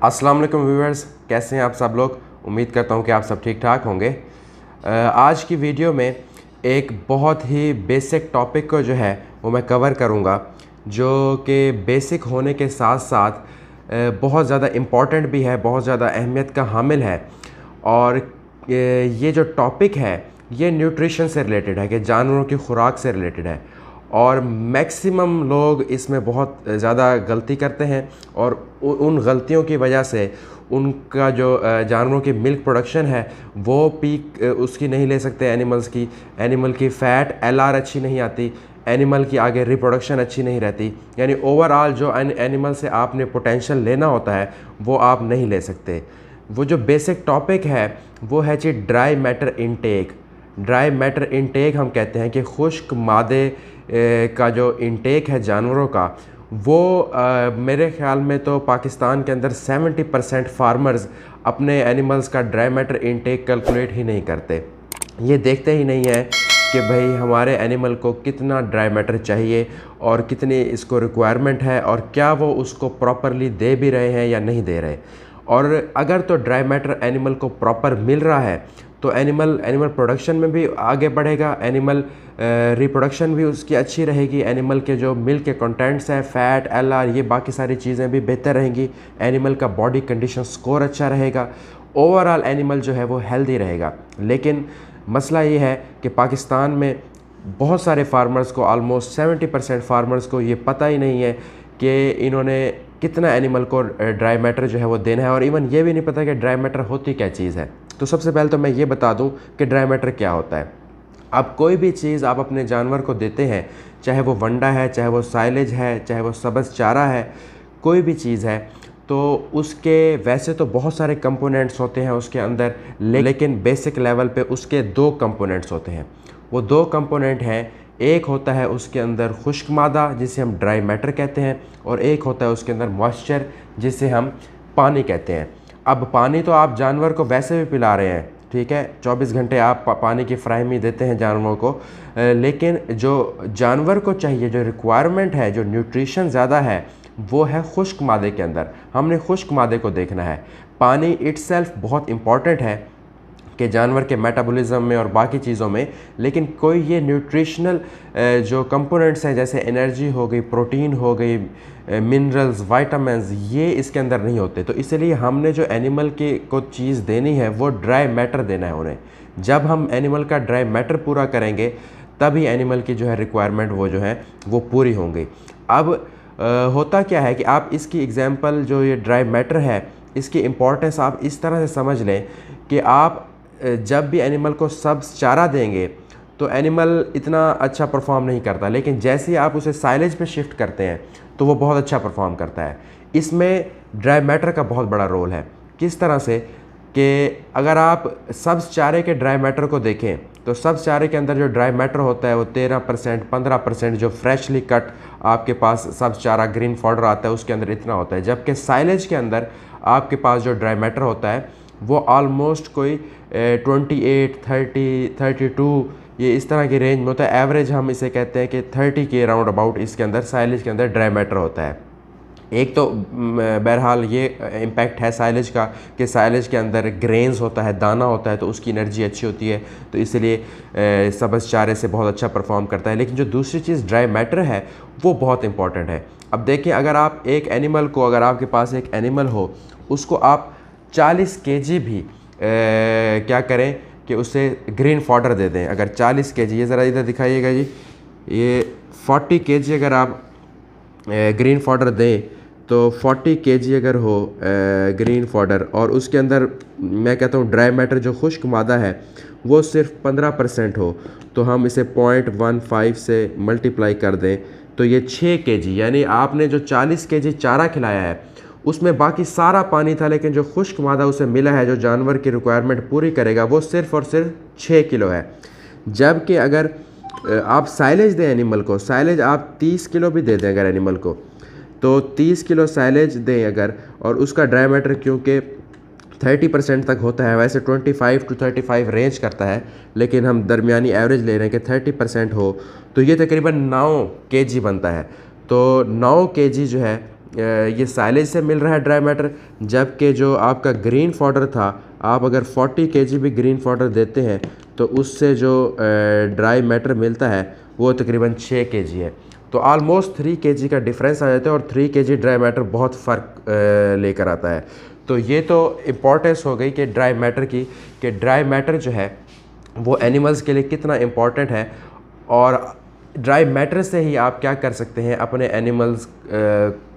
अस्सलाम वालेकुम व्यूअर्स, कैसे हैं आप सब लोग। उम्मीद करता हूं कि आप सब ठीक ठाक होंगे। आज की वीडियो में एक बहुत ही बेसिक टॉपिक को जो है वो मैं कवर करूंगा, जो कि बेसिक होने के साथ साथ बहुत ज़्यादा इम्पॉर्टेंट भी है, बहुत ज़्यादा अहमियत का हामिल है। और ये जो टॉपिक है ये न्यूट्रिशन से रिलेटेड है, कि जानवरों की खुराक से रिलेटेड है। और मैक्सिमम लोग इसमें बहुत ज़्यादा गलती करते हैं और उन गलतियों की वजह से उनका जो जानवरों की मिल्क प्रोडक्शन है वो पीक उसकी नहीं ले सकते। एनिमल की फ़ैट एलआर अच्छी नहीं आती, एनिमल की आगे रिप्रोडक्शन अच्छी नहीं रहती। यानी ओवरऑल जो एनिमल से आपने पोटेंशियल लेना होता है वो आप नहीं ले सकते। वो जो बेसिक टॉपिक है वो है जी dry matter intake. Dry matter intake हम कहते हैं कि खुश्क मादे का जो इनटेक है जानवरों का, वो मेरे ख्याल में तो पाकिस्तान के अंदर 70% फार्मर्स अपने एनिमल्स का ड्राई मैटर इनटेक कैलकुलेट ही नहीं करते। ये देखते ही नहीं है कि भाई हमारे एनिमल को कितना ड्राई मैटर चाहिए और कितनी इसको रिक्वायरमेंट है और क्या वो उसको प्रॉपरली दे भी रहे हैं या नहीं दे रहे। और अगर तो ड्राई मैटर एनिमल को प्रॉपर मिल रहा है तो एनिमल प्रोडक्शन में भी आगे बढ़ेगा, एनिमल रिप्रोडक्शन भी उसकी अच्छी रहेगी, एनिमल के जो मिल्क के कंटेंट्स हैं, फ़ैट, एलआर, ये बाकी सारी चीज़ें भी बेहतर रहेंगी, एनिमल का बॉडी कंडीशन स्कोर अच्छा रहेगा, ओवरऑल एनिमल जो है वो हेल्दी रहेगा। लेकिन मसला ये है कि पाकिस्तान में बहुत सारे फार्मर्स को, ऑलमोस्ट 70% फार्मर्स को ये पता ही नहीं है कि इन्होंने कितना एनिमल को ड्राई मैटर जो है वो देना है, और इवन ये भी नहीं पता कि ड्राई मैटर होती क्या चीज़ है। तो सबसे पहले तो मैं ये बता दूं कि ड्राई मैटर क्या होता है। अब कोई भी चीज़ आप अपने जानवर को देते हैं, चाहे वो वंडा है, चाहे वो साइलेज है, चाहे वो सब्ज़ चारा है, कोई भी चीज़ है, तो उसके वैसे तो बहुत सारे कंपोनेंट्स होते हैं उसके अंदर, लेकिन बेसिक लेवल पे उसके 2 कंपोनेंट्स होते हैं। वो 2 कंपोनेंट हैं, एक होता है उसके अंदर खुश्क मादा जिसे हम ड्राई मैटर कहते हैं, और एक होता है उसके अंदर मॉइस्चर जिसे हम पानी कहते हैं। अब पानी तो आप जानवर को वैसे भी पिला रहे हैं, ठीक है, 24 घंटे आप पानी की फ्राहमी देते हैं जानवरों को, लेकिन जो जानवर को चाहिए, जो रिक्वायरमेंट है, जो न्यूट्रिशन ज़्यादा है, वो है खुश्क मादे के अंदर। हमने खुश्क मादे को देखना है। पानी इट्सेल्फ बहुत इम्पॉर्टेंट है कि जानवर के मेटाबॉलिज्म में और बाकी चीज़ों में, लेकिन कोई ये न्यूट्रिशनल जो कंपोनेंट्स हैं, जैसे एनर्जी हो गई, प्रोटीन हो गई, मिनरल्स, वाइटामिन्स, ये इसके अंदर नहीं होते। तो इसलिए हमने जो एनिमल के को चीज़ देनी है वो ड्राई मैटर देना है उन्हें। जब हम एनिमल का ड्राई मैटर पूरा करेंगे तभी एनिमल की जो है रिक्वायरमेंट वो जो है वो पूरी होंगी। अब होता क्या है कि आप इसकी एग्जांपल, जो ये ड्राई मैटर है, इसकी इम्पोर्टेंस आप इस तरह से समझ लें कि आप जब भी एनिमल को सब्ज़ चारा देंगे तो एनिमल इतना अच्छा परफॉर्म नहीं करता, लेकिन जैसे ही आप उसे साइलेज पे शिफ्ट करते हैं तो वो बहुत अच्छा परफॉर्म करता है। इसमें ड्राई मैटर का बहुत बड़ा रोल है। किस तरह से कि अगर आप सब्ज़ चारे के ड्राई मैटर को देखें तो सब्ज़ चारे के अंदर जो ड्राई मैटर होता है वो 13%, 15% जो फ्रेशली कट आपके पास सब्ज़ चारा ग्रीन फॉडर आता है उसके अंदर इतना होता है, जबकि साइलेज के अंदर आपके पास जो ड्राई मैटर होता है वो ऑलमोस्ट कोई 28, 30, 32 ये इस तरह की रेंज में होता है। एवरेज हम इसे कहते हैं कि 30 के राउंड अबाउट इसके अंदर, साइलेज के अंदर ड्राई मैटर होता है। एक तो बहरहाल ये इम्पैक्ट है साइलेज का कि साइलेज के अंदर ग्रेन्स होता है, दाना होता है, तो उसकी एनर्जी अच्छी होती है, तो इसलिए सब्ज़ चारे से बहुत अच्छा परफॉर्म करता है। लेकिन जो दूसरी चीज़ ड्राई मैटर है वो बहुत इंपॉर्टेंट है। अब देखिए, अगर आप एक एनिमल को, अगर आपके पास एक एनिमल हो, उसको आप 40 kg भी क्या करें कि उसे ग्रीन फॉडर दे दें। अगर 40 kg, ये ज़रा इधर दिखाइएगा जी, ये 40 kg अगर आप ग्रीन फॉडर दें तो 40 kg अगर हो ग्रीन फॉडर, और उसके अंदर मैं कहता हूँ ड्राई मैटर जो खुश्क मादा है वो सिर्फ 15% हो, तो हम इसे 0.15 से मल्टीप्लाई कर दें तो ये 6 kg, यानी आपने जो 40 kg चारा खिलाया है उसमें बाकी सारा पानी था, लेकिन जो खुश्क मादा उसे मिला है जो जानवर की रिक्वायरमेंट पूरी करेगा वो सिर्फ और सिर्फ 6 किलो है। जबकि अगर आप साइलेज दें एनिमल को, साइलेज आप 30 किलो भी दे दें अगर एनिमल को, तो 30 किलो साइलेज दें अगर, और उसका ड्राई मैटर क्योंकि 30% तक होता है, वैसे 25 to 35 रेंज करता है, लेकिन हम दरमियानी एवरेज ले रहे हैं कि 30% हो, तो ये तकरीबन 9 kg बनता है। तो 9 kg जो है ये साइलेज से मिल रहा है ड्राई मैटर, जबकि जो आपका ग्रीन फॉडर था, आप अगर 40 केजी भी ग्रीन फॉडर देते हैं तो उससे जो ड्राई मैटर मिलता है वो तकरीबन 6 केजी है। तो आलमोस्ट 3 केजी का डिफरेंस आ जाता है और 3 केजी ड्राई मैटर बहुत फ़र्क लेकर आता है। तो ये तो इम्पॉर्टेंस हो गई कि ड्राई मैटर की, कि ड्राई मैटर जो है वो एनिमल्स के लिए कितना इम्पॉर्टेंट है, और ड्राई मैटर से ही आप क्या कर सकते हैं, अपने एनिमल्स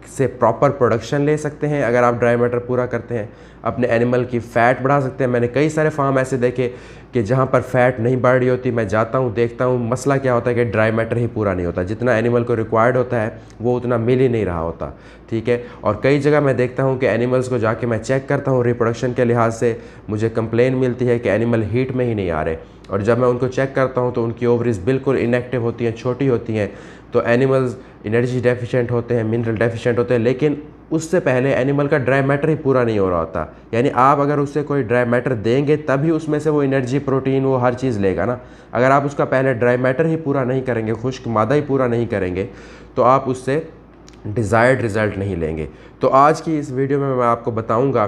से प्रॉपर प्रोडक्शन ले सकते हैं। अगर आप ड्राई मैटर पूरा करते हैं, अपने एनिमल की फ़ैट बढ़ा सकते हैं। मैंने कई सारे फार्म ऐसे देखे कि जहाँ पर फ़ैट नहीं बढ़ रही होती, मैं जाता हूँ देखता हूँ, मसला क्या होता है कि ड्राई मैटर ही पूरा नहीं होता, जितना एनिमल को रिक्वायर्ड होता है वो उतना मिल ही नहीं रहा होता, ठीक है। और कई जगह मैं देखता हूँ कि एनिमल्स को जाके मैं चेक करता हूँ, रिप्रोडक्शन के लिहाज से मुझे कंप्लेन मिलती है कि एनिमल हीट में ही नहीं आ रहे, और जब मैं उनको चेक करता हूँ तो उनकी ओवरीज बिल्कुल इनएक्टिव होती हैं, छोटी होती हैं। तो एनिमल्स एनर्जी डेफिशिएंट होते हैं, मिनरल डेफिशिएंट होते हैं, लेकिन उससे पहले एनिमल का ड्राई मैटर ही पूरा नहीं हो रहा होता। यानी आप अगर उससे कोई ड्राई मैटर देंगे तभी उसमें से वो एनर्जी, प्रोटीन, वो हर चीज़ लेगा ना। अगर आप उसका पहले ड्राई मैटर ही पूरा नहीं करेंगे, खुश्क मादा ही पूरा नहीं करेंगे, तो आप उससे डिज़ायर्ड रिज़ल्ट नहीं लेंगे। तो आज की इस वीडियो में मैं आपको बताऊँगा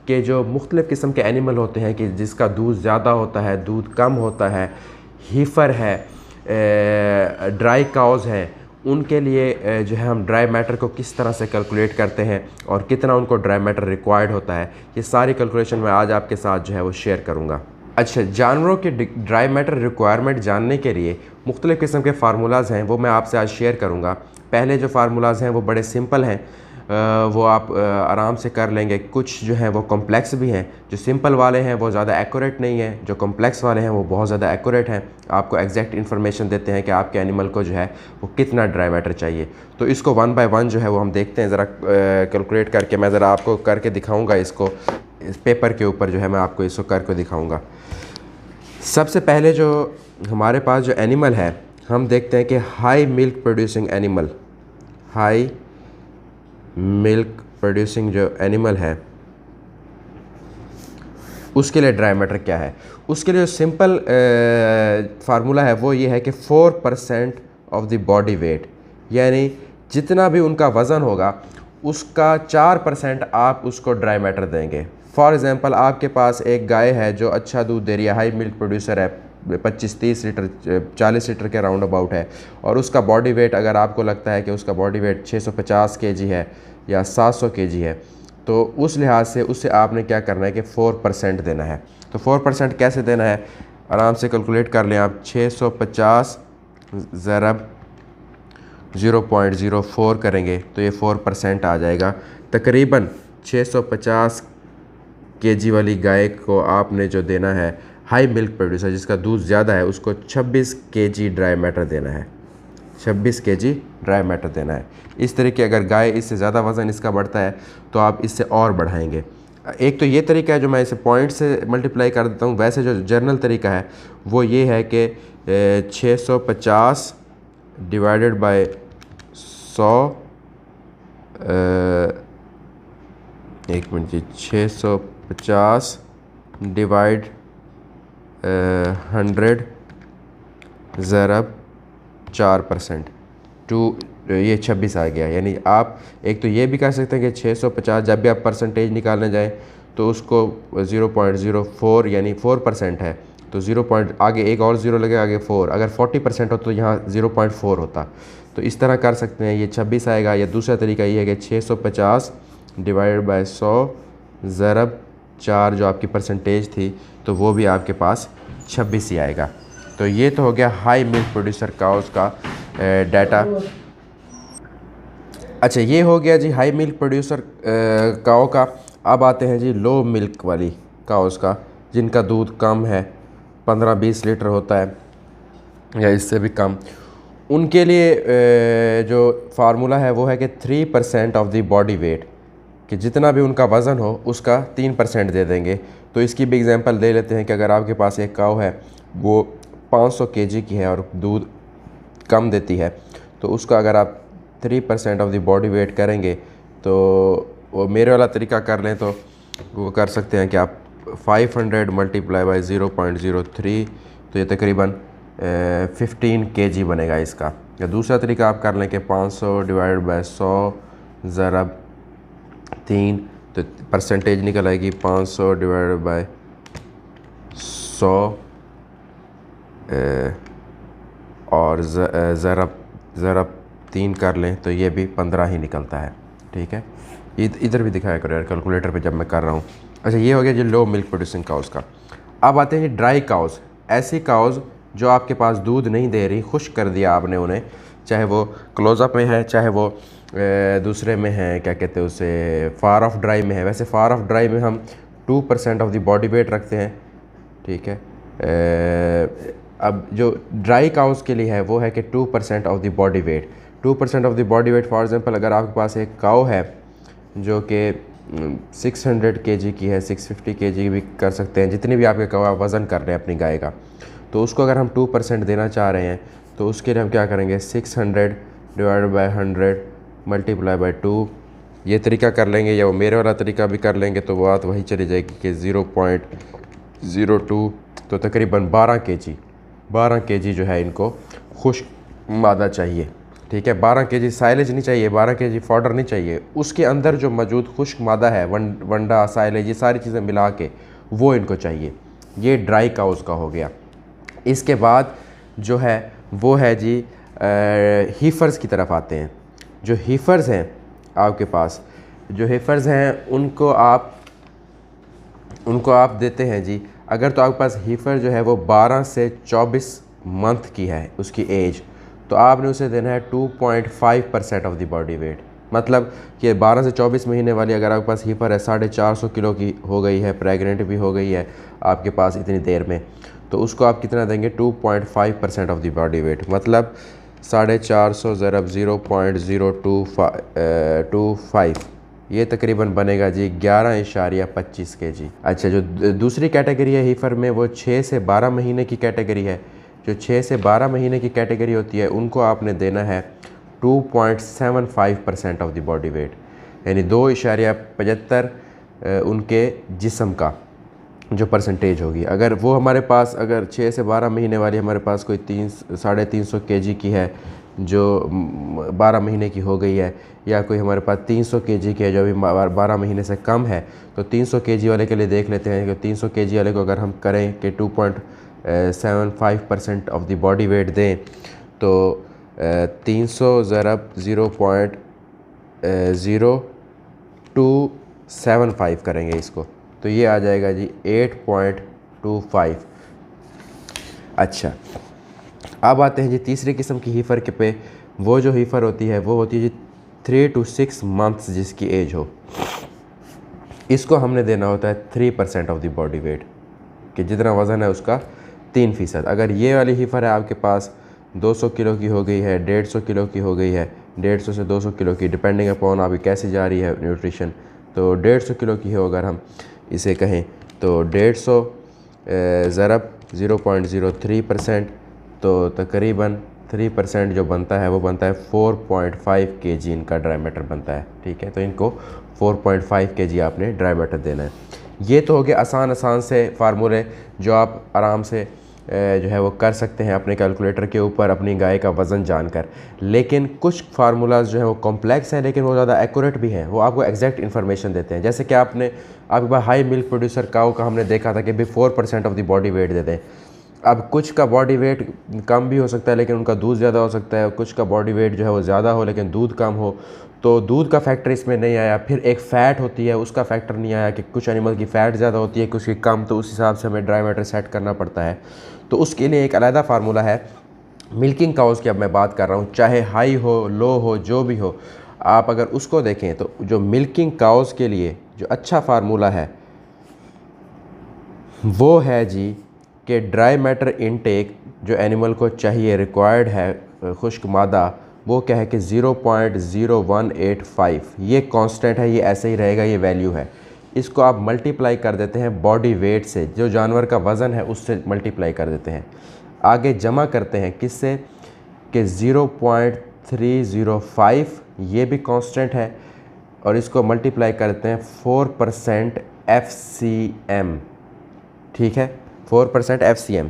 कि जो मुख्तलिफ़ किस्म के एनिमल होते हैं कि जिसका दूध ज़्यादा होता है, दूध कम होता है, हीफ़र है, ड्राई काउज़ हैं, उनके लिए जो है हम ड्राई मैटर को किस तरह से कैलकुलेट करते हैं और कितना उनको ड्राई मैटर रिक्वायर्ड होता है, ये सारी कैलकुलेशन मैं आज आपके साथ जो है वो शेयर करूँगा। अच्छा, जानवरों के ड्राई मैटर रिक्वायरमेंट जानने के लिए मुख्तलिफ़ किस्म के फार्मूलाज़ हैं, वो मैं आपसे आज शेयर करूँगा। पहले जो फार्मूलाज़ हैं वो बड़े सिंपल हैं, वो आप आराम से कर लेंगे। कुछ जो हैं वो कॉम्प्लेक्स भी हैं। जो सिंपल वाले हैं वो ज़्यादा एक्यूरेट नहीं है, जो कॉम्प्लेक्स वाले हैं वो बहुत ज़्यादा एक्यूरेट हैं, आपको एग्जैक्ट इन्फॉर्मेशन देते हैं कि आपके एनिमल को जो है वो कितना ड्राई मैटर चाहिए। तो इसको 1 बाय 1 जो है वो हम देखते हैं, ज़रा कैलकुलेट करके मैं ज़रा आपको करके दिखाऊँगा। इसको इस पेपर के ऊपर जो है मैं आपको इसको करके दिखाऊँगा। सबसे पहले जो हमारे पास जो एनिमल है, हम देखते हैं कि high milk producing animal, high milk producing जो एनिमल है उसके लिए ड्राई मैटर क्या है। उसके लिए जो सिंपल फार्मूला है वो ये है कि 4% ऑफ द बॉडी वेट, यानी जितना भी उनका वज़न होगा उसका 4% आप उसको ड्राई मैटर देंगे। फॉर एग्ज़ाम्पल, आपके पास एक गाय है जो अच्छा दूध दे रही है, हाई मिल्क प्रोड्यूसर है, 25-30 लीटर 40 लीटर के राउंड अबाउट है, और उसका बॉडी वेट अगर आपको लगता है कि उसका बॉडी वेट 650 केजी है या 700 केजी है, तो उस लिहाज से उससे आपने क्या करना है कि 4% देना है। तो 4% कैसे देना है, आराम से कैलकुलेट कर लें आप। 650 ज़रब 0.04 करेंगे तो ये 4% आ जाएगा। तकरीबन 650 केजी वाली गाय को आपने जो देना है, हाई मिल्क प्रोड्यूसर जिसका दूध ज़्यादा है, उसको 26 केजी ड्राई मैटर देना है, 26 केजी ड्राई मैटर देना है। इस तरीके अगर गाय इससे ज़्यादा वज़न इसका बढ़ता है तो आप इससे और बढ़ाएंगे। एक तो ये तरीका है जो मैं इसे पॉइंट से मल्टीप्लाई कर देता हूँ। वैसे जो जर्नल तरीका है वो ये है कि 650 डिवाइडेड बाय 100, एक मिनट जी, 650 डिवाइड 100 ज़रब 4% टू ये 26 आ गया। यानी आप एक तो ये भी कह सकते हैं कि 650 जब भी आप परसेंटेज निकालने जाएं तो उसको 0.04 यानी 4% है तो 0 पॉइंट आगे एक और ज़ीरो लगेगा, आगे 4। अगर 40% हो तो यहाँ 0.4 होता। तो इस तरह कर सकते हैं, ये 26 आएगा। या दूसरा तरीका ये है कि 650 डिवाइडेड बाय 100 ज़रब 4 जो आपकी परसेंटेज थी तो वो भी आपके पास 26 ही आएगा। तो ये तो हो गया हाई मिल्क प्रोड्यूसर काउस का डाटा। अच्छा, ये हो गया जी हाई मिल्क प्रोड्यूसर काओ का। अब आते हैं जी लो मिल्क वाली काउस का, जिनका दूध कम है, 15-20 लीटर होता है या इससे भी कम। उनके लिए जो फार्मूला है वो है कि 3% ऑफ द बॉडी वेट, कि जितना भी उनका वज़न हो उसका 3% दे देंगे। तो इसकी भी एग्जांपल दे लेते हैं कि अगर आपके पास एक काऊ है वो 500 केजी की है और दूध कम देती है, तो उसका अगर आप 3% ऑफ द बॉडी वेट करेंगे तो वो मेरे वाला तरीका कर लें तो वो कर सकते हैं कि आप 500 मल्टीप्लाई बाई 0.03, तो ये तकरीबन 15 केजी बनेगा इसका। या दूसरा तरीका आप कर लें कि 500 डिवाइडेड बाई 100 ज़रब 3, तो परसेंटेज निकल आएगी 500 डिवाइडेड बाय 100 और ज़रब 3 कर लें तो ये भी 15 ही निकलता है। ठीक है, इधर भी दिखाया करो यार कैलकुलेटर पे जब मैं कर रहा हूँ। अच्छा, ये हो गया जी लो मिल्क प्रोड्यूसिंग काउस का। अब आते हैं ड्राई काउस, ऐसी काउस जो आपके पास दूध नहीं दे रही, खुश्क कर दिया आपने उन्हें, चाहे वो क्लोज़अप में है, चाहे वो दूसरे में है, क्या कहते हैं उसे, फार ऑफ ड्राई में है। वैसे फार ऑफ ड्राई में हम 2% ऑफ द बॉडी वेट रखते हैं। ठीक है, अब जो ड्राई काउस के लिए है वो है कि 2% of the body weight. 2% of the body weight, for example अगर आपके पास एक काउ है जो कि 600 kg की है, 650 kg भी कर सकते हैं, जितनी भी आपके काउ वज़न कर रहे हैं अपनी गाय का, तो उसको अगर हम 2% देना चाह रहे हैं तो उसके लिए हम क्या करेंगे, 600 डिवाइडेड बाय 100 मल्टीप्लाई बाय 2, ये तरीका कर लेंगे, या वो मेरे वाला तरीका भी कर लेंगे, तो वो बात वही चली जाएगी कि 0.02, तो तकरीबन 12 kg जो है इनको खुश्क मादा चाहिए। ठीक है, 12 kg साइलेज नहीं चाहिए, 12 kg फॉडर नहीं चाहिए, उसके अंदर जो मौजूद खुश्क मादा है, वंडा साइलेज, ये सारी चीज़ें मिला के वो इनको चाहिए। ये ड्राई काउस का हो गया। इसके बाद जो है वो है जी हीफर्स की तरफ आते हैं। जो हीफर्स हैं आपके पास, जो हीफर्स हैं उनको आप देते हैं जी, अगर तो आपके पास हीफर जो है वो 12 से 24 मंथ की है उसकी एज, तो आपने उसे देना है 2.5% ऑफ द बॉडी वेट। मतलब कि 12 से 24 महीने वाली अगर आपके पास हीफर है, 450 किलो की हो गई है, प्रेग्नेंट भी हो गई है आपके पास इतनी देर में, तो उसको आप कितना देंगे, 2.5% ऑफ द बॉडी वेट। मतलब 450 ज़रब 0.0225, ये तकरीबन बनेगा जी 11.25 kg। अच्छा, जो दूसरी कैटेगरी है हीफर में, वो 6 से 12 महीने की कैटेगरी है। जो 6 से 12 महीने की कैटेगरी होती है उनको आपने देना है 2.75% ऑफ द बॉडी वेट, यानी 2.75 उनके जिस्म का जो परसेंटेज होगी। अगर वो हमारे पास, अगर 6 से 12 महीने वाली हमारे पास कोई 300-350 kg की है जो 12 महीने की हो गई है, या कोई हमारे पास 300 kg की है जो अभी 12 महीने से कम है, तो 300 kg वाले के लिए देख लेते हैं कि 300 kg वाले को अगर हम करें कि 2.75% ऑफ द बॉडी वेट दें, तो 300 ज़रब 0.0275 करेंगे इसको, तो ये आ जाएगा जी 8.25। अच्छा, अब आते हैं जी तीसरी किस्म की हीफर के पे। वो जो हीफर होती है वो होती है जी 3 to 6 मंथ्स जिसकी एज हो। इसको हमने देना होता है 3% ऑफ द बॉडी वेट, कि जितना वज़न है उसका 3%। अगर ये वाली हीफर है आपके पास 200 किलो की हो गई है, 150 किलो की हो गई है, 150 से 200 किलो की, डिपेंडिंग अपॉन आपकी कैसी जा रही है न्यूट्रिशन, तो 150 किलो की हो अगर हम इसे कहें, तो 150 ज़रब 0.03%, तो तकरीबन 3% जो बनता है वो बनता है 4.5 kg इनका ड्राई मैटर बनता है। ठीक है, तो इनको 4.5 kg आपने ड्राई मैटर देना है। ये तो हो गया आसान से फार्मूले जो आप आराम से जो है वो कर सकते हैं अपने कैलकुलेटर के ऊपर अपनी गाय का वज़न जानकर। लेकिन कुछ फार्मूलाज जो है वो कॉम्प्लेक्स हैं, लेकिन वो ज़्यादा एक्यूरेट भी हैं, वो आपको एग्जैक्ट इन्फॉर्मेशन देते हैं। जैसे कि आपके पास हाई मिल्क प्रोड्यूसर काऊ का हमने देखा था कि भी 4% ऑफ द बॉडी वेट देते हैं। अब कुछ का बॉडी वेट कम भी हो सकता है लेकिन उनका दूध ज़्यादा हो सकता है, कुछ का बॉडी वेट जो है वो ज़्यादा हो लेकिन दूध कम हो, तो दूध का फैक्टर इसमें नहीं आया। फिर एक फ़ैट होती है, उसका फैक्टर नहीं आया कि कुछ एनिमल की फ़ैट ज़्यादा होती है, कुछ की कम, तो उस हिसाब से हमें ड्राई मैटर सेट करना पड़ता है। तो उसके लिए एक अलहदा फार्मूला है। मिल्किंग काउस की अब मैं बात कर रहा हूँ, चाहे हाई हो लो हो जो भी हो, आप अगर उसको देखें तो जो मिल्किंग काउस के लिए जो अच्छा फार्मूला है वो है जी कि ड्राई मैटर इनटेक जो एनिमल को चाहिए, रिक्वायर्ड है खुश्क मादा, वो क्या है कि 0.0185, ये कांस्टेंट है, ये ऐसे ही रहेगा, ये वैल्यू है। इसको आप मल्टीप्लाई कर देते हैं बॉडी वेट से, जो जानवर का वज़न है उससे मल्टीप्लाई कर देते हैं, आगे जमा करते हैं किससे कि 0.305, ये भी कांस्टेंट है, और इसको मल्टीप्लाई करते हैं 4% FCM। ठीक है, 4% FCM।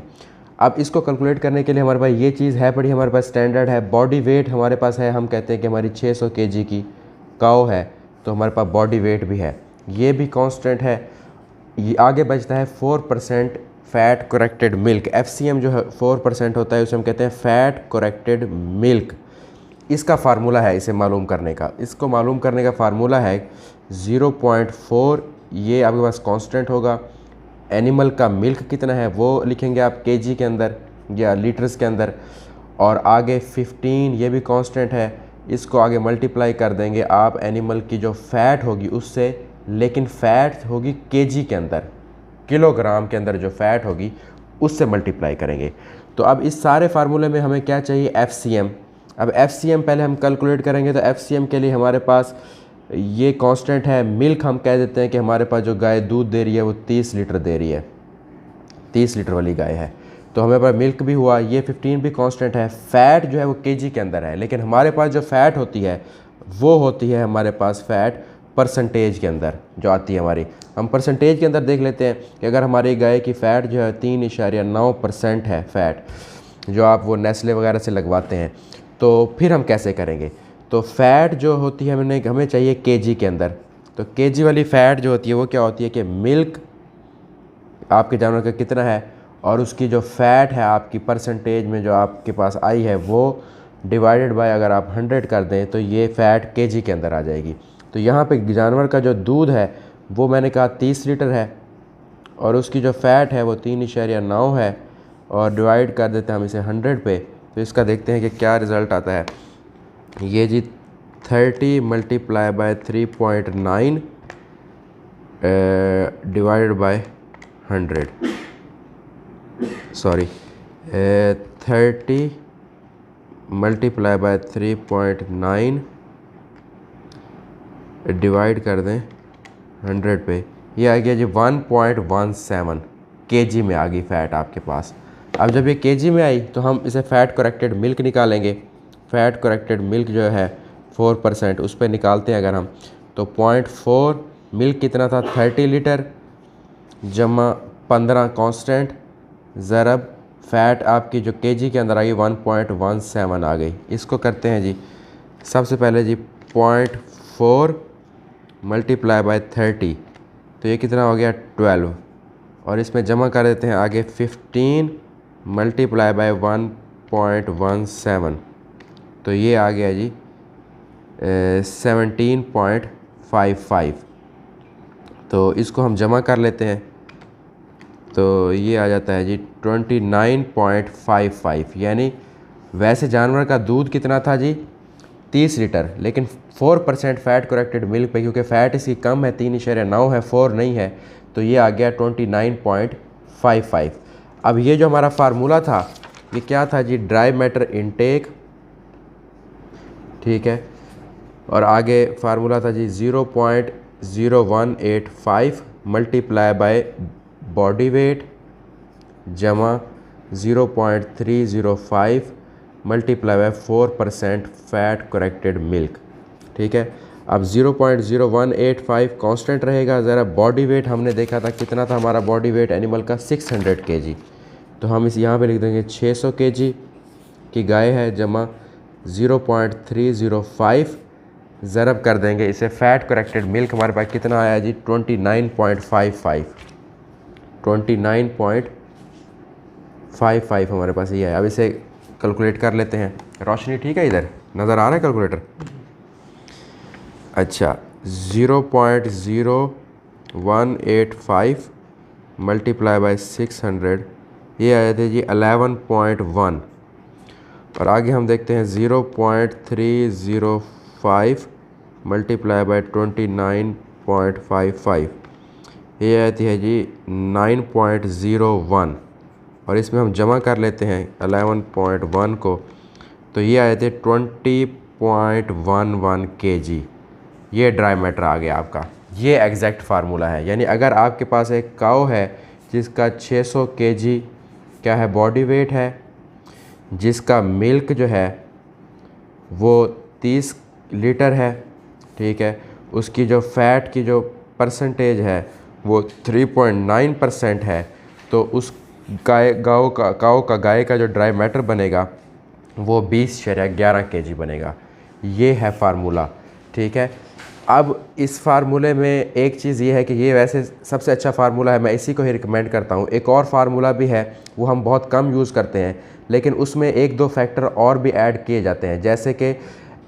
अब इसको कैलकुलेट करने के लिए हमारे पास ये चीज़ है, बड़ी हमारे पास स्टैंडर्ड है। बॉडी वेट हमारे पास है, हम कहते हैं कि हमारी 600 kg की काऊ है तो हमारे पास बॉडी वेट भी है, ये भी कांस्टेंट है। ये आगे बचता है 4% फैट करेक्टेड मिल्क। FCM जो है 4% होता है, उसे हम कहते हैं फैट करेक्टेड मिल्क। इसका फार्मूला है इसे मालूम करने का, इसको मालूम करने का फार्मूला है 0.4, ये आपके पास कांस्टेंट होगा। एनिमल का मिल्क कितना है वो लिखेंगे आप केजी के अंदर या लीटर्स के अंदर, और आगे 15 ये भी कांस्टेंट है, इसको आगे मल्टीप्लाई कर देंगे आप एनिमल की जो फ़ैट होगी उससे, लेकिन फ़ैट होगी केजी के अंदर, किलोग्राम के अंदर जो फ़ैट होगी उससे मल्टीप्लाई करेंगे। तो अब इस सारे फार्मूले में हमें क्या चाहिए, FCM। अब FCM पहले हम कैलकुलेट करेंगे, तो FCM के लिए हमारे पास ये कांस्टेंट है। मिल्क हम कह देते हैं कि हमारे पास जो गाय दूध दे रही है वो 30 लीटर दे रही है, 30 लीटर वाली गाय है, तो हमें पास मिल्क भी हुआ, ये 15 भी कांस्टेंट है। फ़ैट जो है वो केजी के अंदर है, लेकिन हमारे पास जो फ़ैट होती है वो होती है हमारे पास फ़ैट परसेंटेज के अंदर जो आती है हमारी। हम परसेंटेज के अंदर देख लेते हैं कि अगर हमारी गाय की फ़ैट जो है 3.9% है फ़ैट, जो आप वो नेस्ले वगैरह से लगवाते हैं, तो फिर हम कैसे करेंगे। तो फ़ैट जो होती है हमें चाहिए केजी के अंदर। तो केजी वाली फ़ैट जो होती है वो क्या होती है कि मिल्क आपके जानवर का कितना है और उसकी जो फ़ैट है आपकी परसेंटेज में जो आपके पास आई है वो डिवाइडेड बाय अगर आप 100 कर दें तो ये फ़ैट केजी के अंदर आ जाएगी। तो यहाँ पे जानवर का जो दूध है वो मैंने कहा 30 लीटर है और उसकी जो फ़ैट है वो 3.9 है, और डिवाइड कर देते हैं हम इसे 100 पे। तो इसका देखते हैं कि क्या रिज़ल्ट आता है। ये जी 30 multiply by 3.9 divided by 100, sorry 30 multiply by 3.9 divide कर दें 100 पे, ये आ गया जी 1.17 केजी में आ गई फ़ैट आपके पास। अब जब ये केजी में आई तो हम इसे फ़ैट करेक्टेड मिल्क निकालेंगे। फ़ैट करेक्टेड मिल्क जो है 4% उस पर निकालते हैं अगर हम, तो 0.4 मिल्क कितना था 30 लीटर जमा 15 कांस्टेंट ज़रब फ़ैट आपकी जो केजी के अंदर आ गई 1.17 आ गई। इसको करते हैं जी सबसे पहले जी 0.4 मल्टीप्लाई बाय 30, तो ये कितना हो गया 12, और इसमें जमा कर देते हैं आगे 15 मल्टीप्लाई बाय 1.17, तो ये आ गया जी 17.55। तो इसको हम जमा कर लेते हैं तो ये आ जाता है जी 29.55, यानी वैसे जानवर का दूध कितना था जी 30 लीटर, लेकिन 4% फ़ैट करेक्टेड मिल्क पे क्योंकि फ़ैट इसकी कम है 3.9 है 4 नहीं है, तो ये आ गया 29.55। अब ये जो हमारा फार्मूला था ये क्या था जी, ड्राई मैटर इनटेक, ठीक है, और आगे फार्मूला था जी 0.0185 मल्टीप्लाई बाय बॉडी वेट जमा 0.305 multiply by 4% fat corrected milk, ठीक है। अब 0.0185 कांस्टेंट रहेगा। ज़रा बॉडी वेट हमने देखा था कितना था हमारा बॉडी वेट एनिमल का 600 kg, तो हम इस यहाँ पे लिख देंगे 600 kg की गाय है जमा 0.305 ज़रब कर देंगे इसे फ़ैट करेक्टेड मिल्क हमारे पास कितना आया जी 29.55 हमारे पास ये है। अब इसे कैलकुलेट कर लेते हैं। रोशनी ठीक है, इधर नज़र आ रहा है कैलकुलेटर। अच्छा 0.0185 मल्टीप्लाई बाय 600 ये आए थे जी 11.1, और आगे हम देखते हैं 0.305 मल्टीप्लाई बाय 29.55 ये आती है जी 9.01, और इसमें हम जमा कर लेते हैं 11.1 को, तो ये आए थे 20.11 kg। ये ड्राई मैटर आ गया आपका। ये एग्जैक्ट फार्मूला है, यानी अगर आपके पास एक काऊ है जिसका 600 kg क्या है बॉडी वेट है, जिसका मिल्क जो है वो 30 लीटर है, ठीक है, उसकी जो फ़ैट की जो परसेंटेज है वो 3.9% है, तो उस काऊ का गाय का जो ड्राई मैटर बनेगा वो 20.11 kg बनेगा। ये है फार्मूला, ठीक है। अब इस फार्मूले में एक चीज़ ये है कि ये वैसे सबसे अच्छा फार्मूला है, मैं इसी को ही रिकमेंड करता हूँ। एक और फार्मूला भी है, वो हम बहुत कम यूज़ करते हैं, लेकिन उसमें एक दो फैक्टर और भी ऐड किए जाते हैं, जैसे कि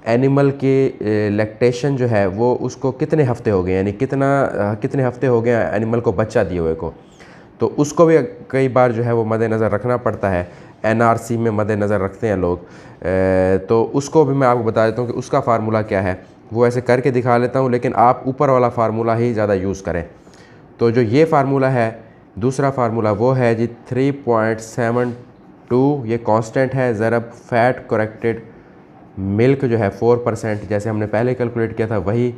एनिमल की लैक्टेशन जो है वो उसको कितने हफ्ते हो गए, यानी कितने हफ्ते हो गए एनिमल को बच्चा दिए हुए को, तो उसको भी कई बार जो है वो मद्देनज़र रखना पड़ता है। एनआरसी में मद्देनज़र रखते हैं लोग, तो उसको भी मैं आपको बता देता हूँ कि उसका फार्मूला क्या है। वो ऐसे करके दिखा लेता हूँ, लेकिन आप ऊपर वाला फार्मूला ही ज़्यादा यूज़ करें। तो जो ये फार्मूला है, दूसरा फार्मूला वो है जी 3.72, ये कांस्टेंट है। ज़रब फैट करेक्टेड मिल्क जो है 4%, जैसे हमने पहले कैलकुलेट किया था वही,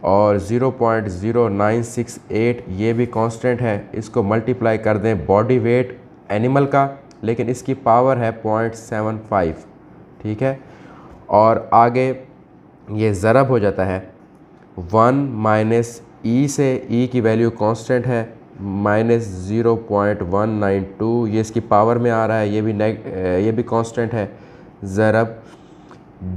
और 0.0968 ये भी कांस्टेंट है। इसको मल्टीप्लाई कर दें बॉडी वेट एनिमल का, लेकिन इसकी पावर है 0.75, ठीक है। और आगे ये ज़रब हो जाता है 1 माइनस ई से, ई की वैल्यू कांस्टेंट है, -0.192, ये इसकी पावर में आ रहा है, ये भी कांस्टेंट है। ज़रब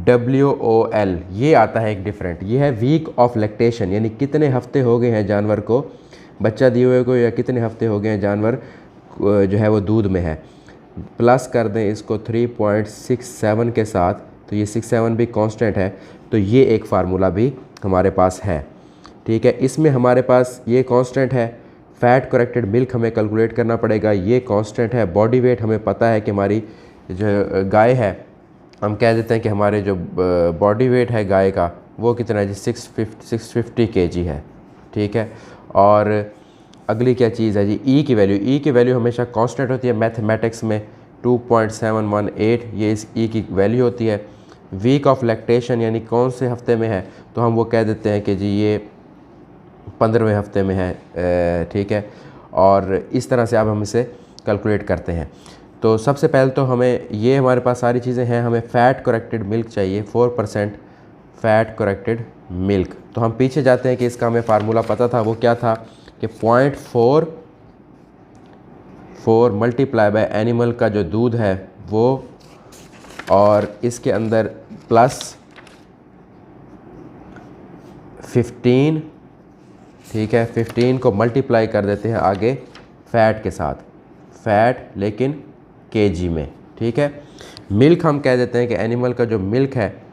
WOL ये आता है एक डिफरेंट, ये है वीक ऑफ लैक्टेशन, यानी कितने हफ्ते हो गए हैं जानवर को बच्चा दिए हुए को, या कितने हफ्ते हो गए हैं जानवर जो है वो दूध में है। प्लस कर दें इसको 3.67 के साथ, तो ये 67 भी कांस्टेंट है। तो ये एक फार्मूला भी हमारे पास है, ठीक है। इसमें हमारे पास ये कांस्टेंट है। फ़ैट करेक्टेड मिल्क हमें कैलकुलेट करना पड़ेगा, ये कांस्टेंट है। बॉडी वेट हमें पता है कि हमारी जो गाय है, हम कह देते हैं कि हमारे जो बॉडी वेट है गाय का वो कितना है जी 650 kg है, ठीक है। और अगली क्या चीज़ है जी ई की वैल्यू। ई की वैल्यू हमेशा कांस्टेंट होती है मैथमेटिक्स में, 2.718 ये इस ई की वैल्यू होती है। वीक ऑफ लैक्टेशन यानी कौन से हफ्ते में है, तो हम वो कह देते हैं कि जी ये 15वें हफ्ते में है, ठीक है। और इस तरह से अब हम इसे कैलकुलेट करते हैं। तो सबसे पहले तो हमें ये, हमारे पास सारी चीज़ें हैं, हमें फ़ैट करेक्टेड मिल्क चाहिए, 4% फ़ैट करेक्टेड मिल्क। तो हम पीछे जाते हैं कि इसका हमें फार्मूला पता था, वो क्या था कि 0.44 मल्टीप्लाई बाय एनिमल का जो दूध है वो, और इसके अंदर प्लस 15, ठीक है। 15 को मल्टीप्लाई कर देते हैं आगे फ़ैट के साथ, फ़ैट लेकिन केजी में, ठीक है। मिल्क हम कह देते हैं कि एनिमल का जो मिल्क है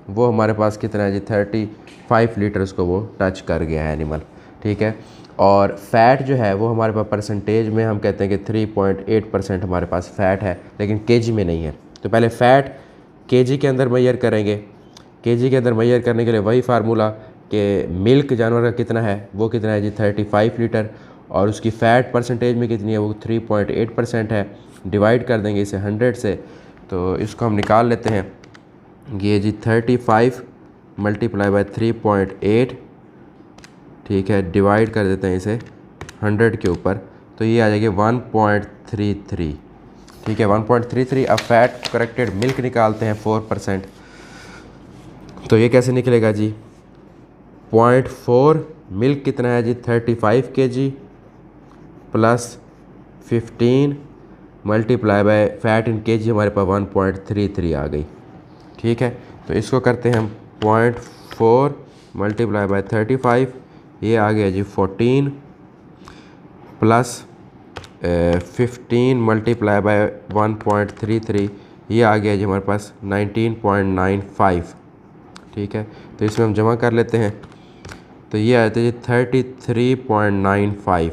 वो हमारे पास कितना है जी 35 लीटर्स को वो टच कर गया है एनिमल, ठीक है। और फ़ैट जो है वो हमारे पास परसेंटेज में हम कहते हैं कि 3.8% हमारे पास फ़ैट है, लेकिन केजी में नहीं है। तो पहले फ़ैट केजी के अंदर मेजर करेंगे। केजी के अंदर मेजर करने के लिए वही फार्मूला कि मिल्क जानवर का कितना है, वो कितना है जी 35 लीटर, और उसकी फ़ैट परसेंटेज में कितनी है, वो 3.8% है। डिवाइड कर देंगे इसे 100 से, तो इसको हम निकाल लेते हैं। ये जी 35 मल्टीप्लाई बाय 3.8, ठीक है। डिवाइड कर देते हैं इसे 100 के ऊपर, तो ये आ जाएगी 1.33, ठीक है, 1.33। अब फ़ैट करेक्टेड मिल्क निकालते हैं 4%, तो ये कैसे निकलेगा जी 0.4, मिल्क कितना है जी 35 kg plus 15 multiply by fat in KG, हमारे पास 1.33 आ गई, ठीक है। तो इसको करते हैं हम 0.4 मल्टीप्लाई बाय 35, ये आ गया जी 14 प्लस 15 मल्टीप्लाई बाय 1.33, ये आ गया जी हमारे पास 19.95, ठीक है। तो इसमें हम जमा कर लेते हैं, तो ये आते हैं जी 33.95,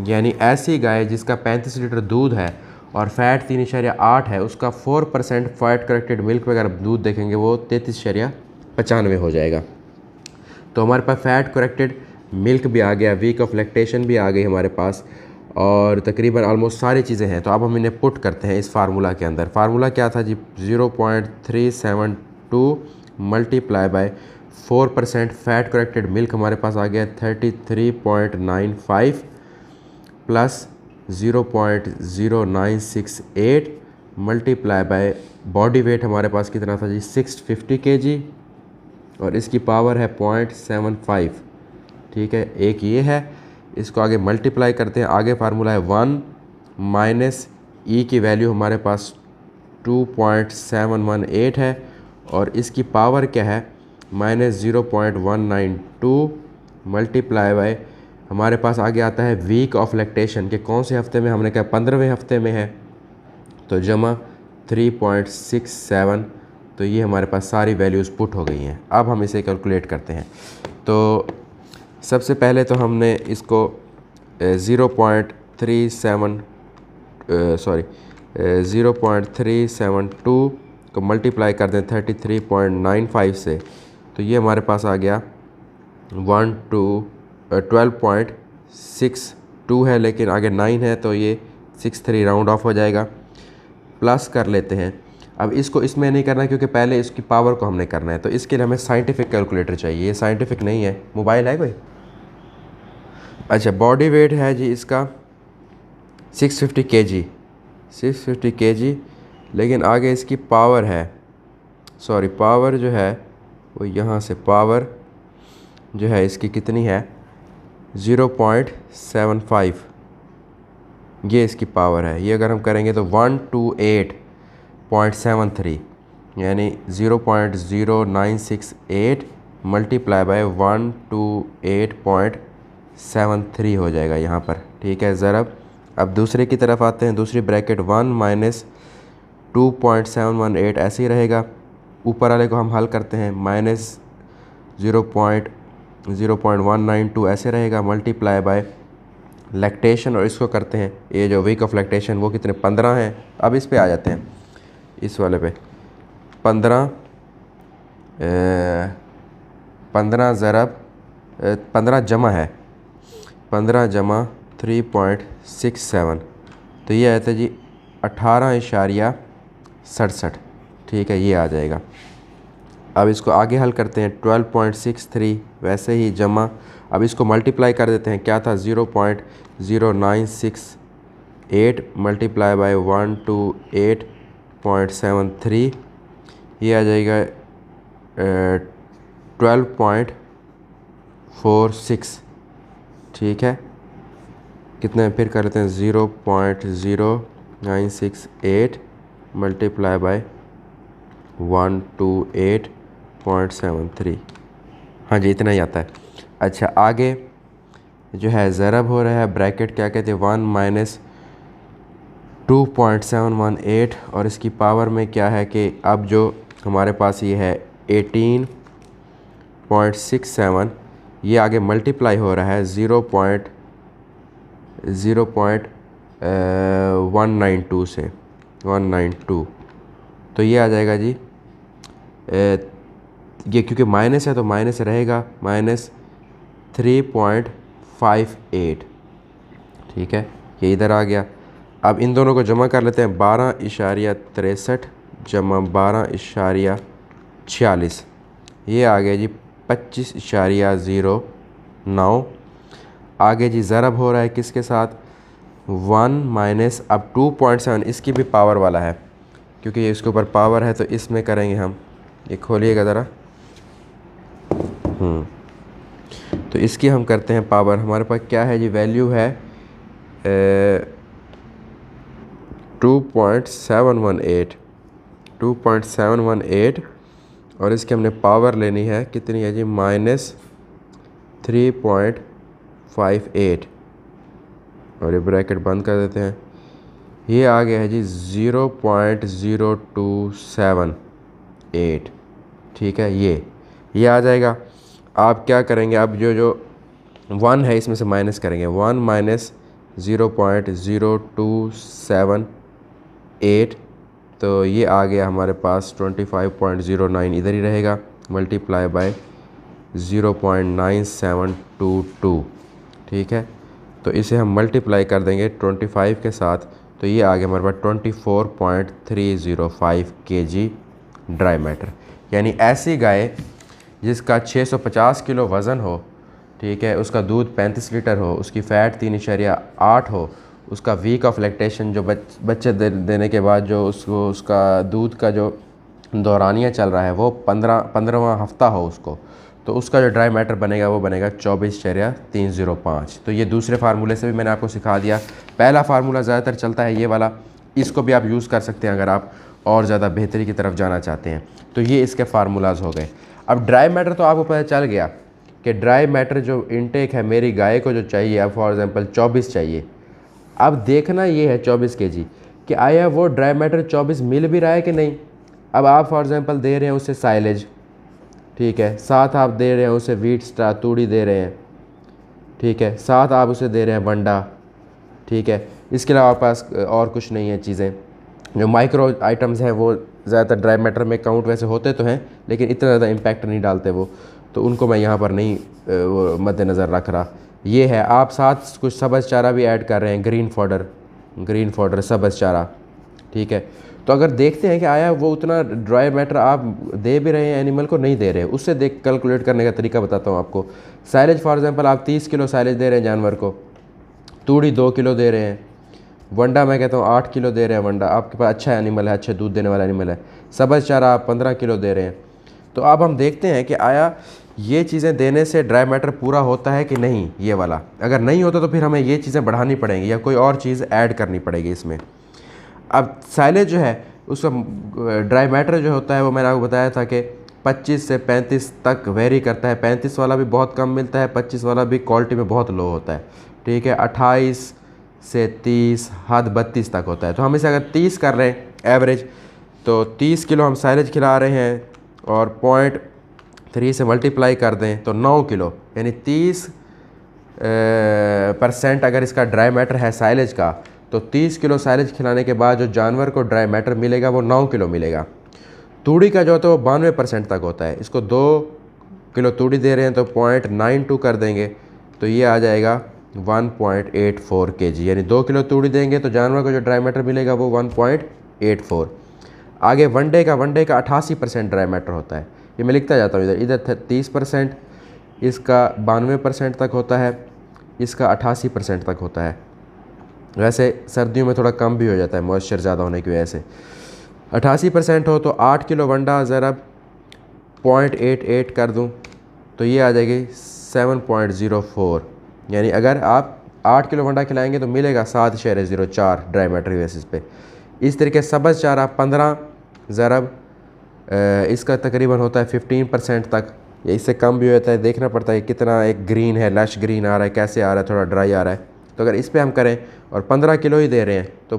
यानी ऐसी गाय जिसका 35 लीटर दूध है और फ़ैट 3.8 है, उसका 4% फ़ैट करेक्टेड मिल्क पे अगर दूध देखेंगे वो 33.95 हो जाएगा। तो हमारे पास फ़ैट करेक्टेड मिल्क भी आ गया, वीक ऑफ लैक्टेशन भी आ गई हमारे पास, और तकरीबन ऑलमोस्ट सारी चीज़ें हैं। तो अब हम इन्हें पुट करते हैं इस फार्मूला के अंदर। फार्मूला क्या था जी 0.372 multiply by 4% fat corrected milk, हमारे पास आ गया 33.95 plus 0.0968 multiply by body weight, हमारे पास कितना था जी 650 kg, और इसकी पावर है 0.75, ठीक है। एक ये है, इसको आगे मल्टीप्लाई करते हैं। आगे फार्मूला है 1 माइनस ई की वैल्यू हमारे पास 2.718 है, और इसकी पावर क्या है -0.192 मल्टीप्लाई बाय, हमारे पास आगे आता है वीक ऑफ लैक्टेशन के कौन से हफ्ते में, हमने कहा 15वें हफ्ते में है, तो जमा 3.67। तो ये हमारे पास सारी वैल्यूज़ पुट हो गई हैं। अब हम इसे कैलकुलेट करते हैं। तो सबसे पहले तो हमने इसको 0.372 को मल्टीप्लाई कर दें 33.95 से, तो ये हमारे पास आ गया 12.62 है, लेकिन आगे 9 है तो ये 63 राउंड ऑफ हो जाएगा। प्लस कर लेते हैं। अब इसको इसमें नहीं करना क्योंकि पहले इसकी पावर को हमने करना है, तो इसके लिए हमें साइंटिफिक कैलकुलेटर चाहिए। ये साइंटिफिक नहीं है। मोबाइल है कोई? अच्छा, बॉडी वेट है जी इसका 650 kg, 650 kg, लेकिन आगे इसकी पावर है, सॉरी पावर जो है वो यहाँ से पावर जो है इसकी कितनी है 0.75, ये इसकी पावर है। ये अगर हम करेंगे तो 128.73 यानी 0.0968 मल्टीप्लाई बाय 128.73 हो जाएगा यहाँ पर। ठीक है ज़रब। अब दूसरे की तरफ आते हैं। दूसरी ब्रैकेट 1 - 2.718 ऐसे ही रहेगा। ऊपर वाले को हम हल करते हैं, -0.192 ऐसे रहेगा मल्टीप्लाई बाय लैक्टेशन, और इसको करते हैं ये जो वीक ऑफ लैक्टेशन वो कितने 15 हैं। अब इस पे आ जाते हैं, इस वाले पे 15 ज़रब 15 जमा है 15 जमा 3.67, तो ये आता है जी 18.67। ठीक है, ये आ जाएगा। अब इसको आगे हल करते हैं 12.63 वैसे ही जमा, अब इसको मल्टीप्लाई कर देते हैं। क्या था 0.0968 मल्टीप्लाई बाय 128.73, ये आ जाएगा 12.46। ठीक है, कितने फिर कर लेते हैं 0.0968 मल्टीप्लाई बाय 128.73। हाँ जी, इतना ही आता है। अच्छा, आगे जो है ज़रब हो रहा है, ब्रैकेट क्या कहते हैं 1 - 2.718, और इसकी पावर में क्या है कि अब जो हमारे पास ये है 18.67, ये आगे मल्टीप्लाई हो रहा है 0.192 से 192, तो ये आ जाएगा जी ये क्योंकि माइनस है तो माइनस रहेगा -3.58। ठीक है, ये इधर आ गया। अब इन दोनों को जमा कर लेते हैं, 12.63 जमा 12.46, ये आ गया जी 25.09। आगे जी ज़रब हो रहा है किसके साथ 1 - अब 2.7, इसकी भी पावर वाला है क्योंकि ये इसके ऊपर पावर है, तो इसमें करेंगे हम, ये खोलिएगा ज़रा। तो इसकी हम करते हैं पावर। हमारे पास क्या है जी, वैल्यू है 2.718 और इसकी हमने पावर लेनी है कितनी है जी -3.58, और ये ब्रैकेट बंद कर देते हैं। ये आ गया है जी 0.0278। ठीक है, ये आ जाएगा। आप क्या करेंगे, अब जो 1 है इसमें से माइनस करेंगे, 1 - 0.0278, तो ये आ गया हमारे पास 25.09, इधर ही रहेगा मल्टीप्लाई बाय 0.9722। ठीक है, तो इसे हम मल्टीप्लाई कर देंगे 25 के साथ, तो ये आ गया हमारे पास 24.305 kg ड्राई मैटर। यानी ऐसी गाय जिसका 650 किलो वज़न हो, ठीक है, उसका दूध 35 लीटर हो, उसकी फ़ैट 3.8 हो, उसका वीक ऑफ लैक्टेशन जो बच्चे देने के बाद जो उसका दूध का जो दौरानिया चल रहा है वो 15वां हफ्ता हो उसको, तो उसका जो ड्राई मैटर बनेगा वो बनेगा 24.305। तो ये दूसरे फार्मूले से भी मैंने आपको सिखा दिया। पहला फार्मूला ज़्यादातर चलता है ये वाला, इसको भी आप यूज़ कर सकते हैं अगर आप और ज़्यादा बेहतरी की तरफ जाना चाहते हैं। तो ये इसके फार्मूलाज हो गए। अब ड्राई मैटर तो आपको पता चल गया कि ड्राई मैटर जो इनटेक है मेरी गाय को जो चाहिए, अब फॉर एग्ज़ाम्पल 24 चाहिए। अब देखना ये है 24 kg कि आया वो ड्राई मैटर 24 मिल भी रहा है कि नहीं। अब आप फॉर एग्ज़ाम्पल दे रहे हैं उसे साइलेज, ठीक है, साथ आप दे रहे हैं उसे वीट स्टार तूड़ी दे रहे हैं, ठीक है, साथ आप उसे दे रहे हैं वंडा, ठीक है, इसके अलावा आपके पास और कुछ नहीं है चीज़ें। जो माइक्रो आइटम्स हैं वो ज़्यादातर ड्राई मैटर में काउंट वैसे होते तो हैं, लेकिन इतना ज़्यादा इम्पैक्ट नहीं डालते वो, तो उनको मैं यहाँ पर नहीं मद्देनज़र रख रहा। ये है, आप साथ कुछ सब्ज़ चारा भी ऐड कर रहे हैं, ग्रीन फॉडर सब्ज़ चारा, ठीक है। तो अगर देखते हैं कि आया वो उतना ड्राई मैटर आप दे भी रहे हैं एनिमल को, नहीं दे रहे, उससे देख कैलकुलेट करने का तरीका बताता हूँ आपको। साइलेज फॉर एग्ज़ाम्पल आप 30 किलो साइलेज दे रहे हैं जानवर को, तूड़ी 2 किलो दे रहे हैं, वंडा मैं कहता हूँ 8 किलो दे रहे हैं वंडा, आपके पास अच्छा एनिमल है, अच्छे दूध देने वाला एनिमल है। सब्ज़ चारा आप 15 किलो दे रहे हैं। तो अब हम देखते हैं कि आया ये चीज़ें देने से ड्राई मैटर पूरा होता है कि नहीं, ये वाला। अगर नहीं होता तो फिर हमें ये चीज़ें बढ़ानी पड़ेंगी या कोई और चीज़ ऐड करनी पड़ेगी इसमें। अब साइलेज जो है उसका ड्राई मैटर जो होता है वो मैंने आपको बताया था कि 25 से 35 तक वेरी करता है। 35 वाला भी बहुत कम मिलता है, 25 वाला भी क्वालिटी में बहुत लो होता है, ठीक है। 28 से 30 हद 32 तक होता है। तो हम इसे अगर 30 कर रहे हैं एवरेज, तो 30 किलो हम साइलेज खिला रहे हैं और 0.3 से मल्टीप्लाई कर दें तो 9 किलो, यानी 30% अगर इसका ड्राई मैटर है साइलेज का, तो 30 किलो साइलेज खिलाने के बाद जो जानवर को ड्राई मैटर मिलेगा वो 9 किलो मिलेगा। तूड़ी का जो होता है वो 92% तक होता है। इसको 2 किलो तूड़ी दे रहे हैं तो 0.92 कर देंगे तो ये आ जाएगा 1.84 kg, यानी 2 किलो तूड़ी देंगे तो जानवर को जो ड्राई मैटर मिलेगा वो 1.84। आगे वनडे का 88% ड्राई मैटर होता है, ये मैं लिखता जाता हूँ इधर 30%, इसका 92% तक होता है, इसका 88% तक होता है। वैसे सर्दियों में थोड़ा कम भी हो जाता है मॉइस्चर ज़्यादा होने की वजह से। 88% हो तो 8 किलो वंडा ज़रा 0.88 कर दूँ तो ये आ जाएगी 7.04, यानी अगर आप 8 किलो वंडा खिलाएंगे तो मिलेगा 7.04 ड्राई मैटर बेसिस पे। इस तरीके सब्ज़ चारा 15 ज़रब इसका तकरीबन होता है 15% तक, या इससे कम भी होता है। देखना पड़ता है कितना, एक ग्रीन है, लश ग्रीन आ रहा है, कैसे आ रहा है, थोड़ा ड्राई आ रहा है। तो अगर इस पे हम करें और 15 किलो ही दे रहे हैं तो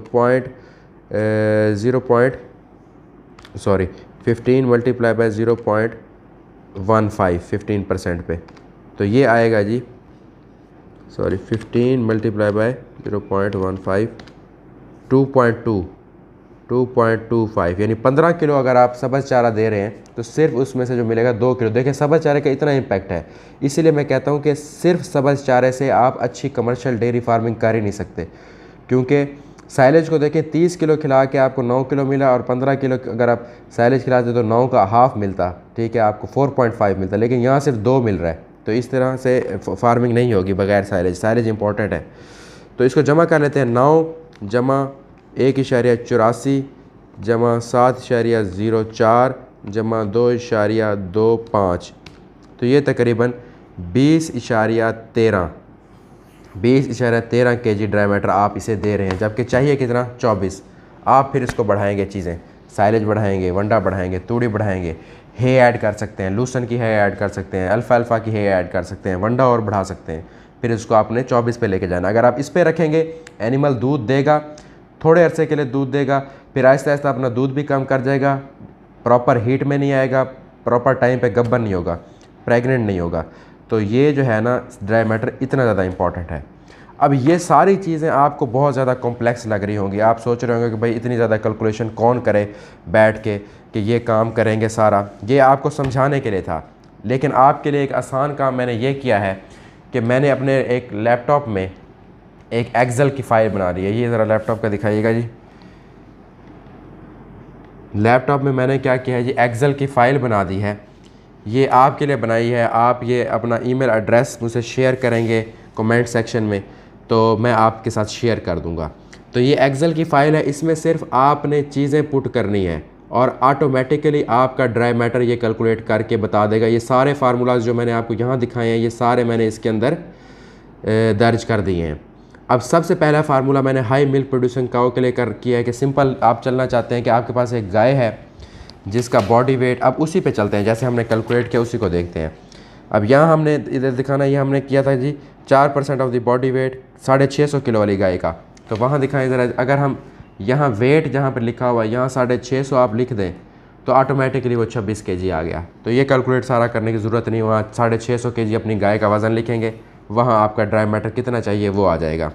15 मल्टीप्लाई बाय 0.15 15% पे, तो ये आएगा जी 15 मल्टीप्लाई बाय 0.15 2.25, यानी 15 किलो अगर आप सब्ज़ चारा दे रहे हैं तो सिर्फ उसमें से जो मिलेगा 2 किलो। देखिए सब्ज़ चारे का इतना इम्पैक्ट है, इसीलिए मैं कहता हूँ कि सिर्फ सब्ज़ चारे से आप अच्छी कमर्शियल डेयरी फार्मिंग कर ही नहीं सकते। क्योंकि साइलेज को देखें 30 किलो खिला के आपको 9 किलो मिला, और 15 किलो अगर आप साइलेज खिलाते तो 9 का हाफ मिलता, ठीक है, आपको 4.5 मिलता, लेकिन यहाँ सिर्फ 2 मिल रहा है। तो इस तरह से फार्मिंग नहीं होगी बगैर साइलेज। साइलेज इंपॉर्टेंट है। तो इसको जमा कर लेते हैं, 9 जमा 1.84 जमा 7.04 जमा 2.25, तो ये तकरीबन 20.13 kg ड्राई मैटर आप इसे दे रहे हैं, जबकि चाहिए कितना 24। आप फिर इसको बढ़ाएंगे, चीज़ें साइलेज बढ़ाएंगे, वंडा बढ़ाएंगे, तूड़ी बढ़ाएंगे, हे ऐड कर सकते हैं, लूसन की हे ऐड कर सकते हैं, अल्फ़ा की हे ऐड कर सकते हैं, वंडा और बढ़ा सकते हैं। फिर इसको आपने 24 पे लेके जाना। अगर आप इस पे रखेंगे एनिमल दूध देगा, थोड़े अरसे के लिए दूध देगा, फिर आहिस्ता आहिस्ता अपना दूध भी कम कर जाएगा, प्रॉपर हीट में नहीं आएगा, प्रॉपर टाइम पे गब्बर नहीं होगा, प्रेग्नेंट नहीं होगा। तो ये जो है ना ड्राई मैटर इतना ज़्यादा इंपॉर्टेंट है। अब ये सारी चीज़ें आपको बहुत ज़्यादा कॉम्प्लेक्स लग रही होंगी, आप सोच रहे होंगे कि भाई इतनी ज़्यादा कैलकुलेशन कौन करे बैठ के कि ये काम करेंगे सारा। ये आपको समझाने के लिए था, लेकिन आपके लिए एक आसान काम मैंने ये किया है कि मैंने अपने एक लैपटॉप में एक एक्सेल की फ़ाइल बना ली है। ये ज़रा लैपटॉप का दिखाइएगा जी। लैपटॉप में मैंने क्या किया है जी, एक्सेल की फ़ाइल बना दी है। ये आपके लिए बनाई है। आप ये अपना ईमेल एड्रेस मुझसे शेयर करेंगे कमेंट सेक्शन में, तो मैं आपके साथ शेयर कर दूंगा। तो ये एक्सेल की फ़ाइल है, इसमें सिर्फ आपने चीज़ें पुट करनी है और ऑटोमेटिकली आपका ड्राई मैटर ये कैलकुलेट करके बता देगा। ये सारे फार्मूलाज जो मैंने आपको यहाँ दिखाए हैं, ये सारे मैंने इसके अंदर दर्ज कर दिए हैं। अब सबसे पहला फार्मूला मैंने हाई मिल्क प्रोड्यूसिंग काऊ के लिए किया है कि सिंपल आप चलना चाहते हैं कि आपके पास एक गाय है जिसका बॉडी वेट, अब उसी पे चलते हैं जैसे हमने कैलकुलेट किया उसी को देखते हैं। अब यहाँ हमने इधर दिखाना, ये हमने किया था जी 4% of the body weight 650 kilo वाली गाय का। तो वहाँ दिखाएं ज़रा, अगर हम यहाँ वेट जहाँ पर लिखा हुआ है यहाँ 650 आप लिख दें तो ऑटोमेटिकली वो 26 केजी आ गया। तो ये कैलकुलेट सारा करने की ज़रूरत नहीं, वहाँ 650 केजी अपनी गाय का वज़न लिखेंगे, वहाँ आपका ड्राई मैटर कितना चाहिए वो आ जाएगा।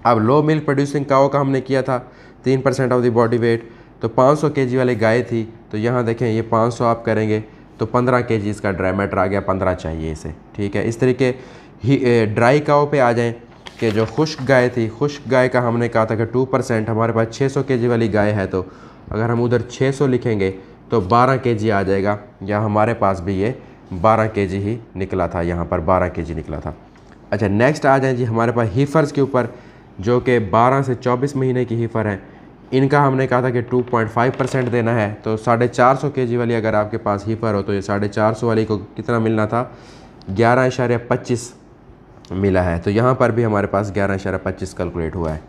अब लो मिल्क प्रोड्यूसिंग काओ का हमने किया था 3% ऑफ द बॉडी वेट, तो 500 केजी वाली गाय थी, तो यहाँ देखें ये 500 आप करेंगे तो 15 केजी इसका ड्राई मैटर आ गया, 15 चाहिए इसे, ठीक है। इस तरीके ही ड्राई काओ पे आ जाएं कि जो खुश्क गाय थी, खुश्क गाय का हमने कहा था कि 2%, हमारे पास 600 केजी वाली गाय है, तो अगर हम उधर 600 लिखेंगे तो 12 केजी आ जाएगा। या हमारे पास भी ये 12 केजी ही निकला था, यहाँ पर 12 केजी निकला था। अच्छा नेक्स्ट आ जाए जी हमारे पास हीफर्स के ऊपर, जो कि 12 से 24 महीने की हीफर हैं। इनका हमने कहा था कि 2.5% देना है, तो 450 केजी वाली अगर आपके पास हीफर हो तो ये 450 वाली को कितना मिलना था, 11.25 मिला है। तो यहाँ पर भी हमारे पास 11.25 कैलकुलेट हुआ है।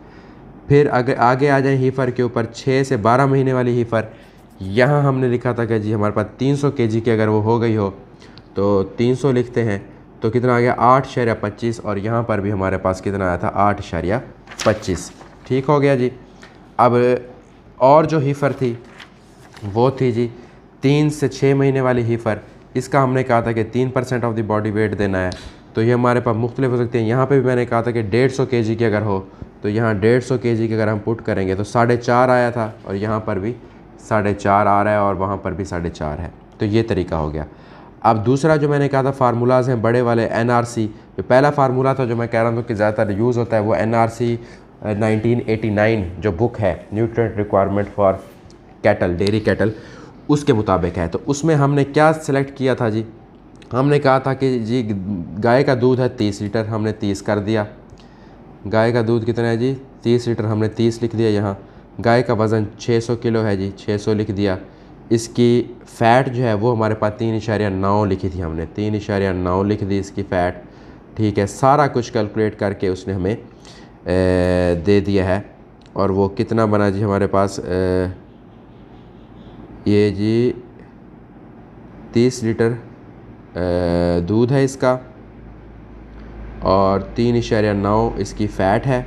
फिर आगे आ जाए हीफर के ऊपर, 6 से 12 महीने वाली हीफर, यहाँ हमने लिखा था कि जी हमारे पास 300 केजी की अगर वो हो गई हो तो 300 लिखते हैं, तो कितना आ गया 8.25, और यहाँ पर भी हमारे पास कितना आया था 8.25, ठीक हो गया जी। अब और जो हीफर थी वो थी जी 3 से 6 महीने वाली हीफर, इसका हमने कहा था कि 3% ऑफ द बॉडी वेट देना है, तो ये हमारे पास मुख्तलिफ हो सकते हैं। यहाँ पे भी मैंने कहा था कि 150 केजी की अगर हो तो यहाँ 150 केजी की अगर हम पुट करेंगे तो 4.5 आया था, और यहाँ पर भी 4.5 आ रहा है, और वहाँ पर भी 4.5 है। तो ये तरीका हो गया। अब दूसरा जो मैंने कहा था फार्मूलाज हैं बड़े वाले, NRC, जो पहला फार्मूला था जो मैं कह रहा हूँ कि ज़्यादातर यूज़ होता है वो NRC 1989 जो बुक है, nutrient requirement for cattle, dairy cattle, उसके मुताबिक है। तो उसमें हमने क्या सिलेक्ट किया था जी, हमने कहा था कि जी गाय का दूध है 30 लीटर, हमने 30 कर दिया। गाय का दूध कितना है जी 30 लीटर, हमने 30 लिख दिया। यहाँ गाय का वज़न 600 किलो है जी, 600 लिख दिया। इसकी फ़ैट जो है वो हमारे पास 3.9 लिखी थी हमने, 3.9 लिख दी इसकी फ़ैट, ठीक है। सारा कुछ कैलकुलेट करके उसने हमें दे दिया है। और वो कितना बना जी हमारे पास, ये जी 30 लीटर दूध है इसका, और 3.9 इसकी फ़ैट है,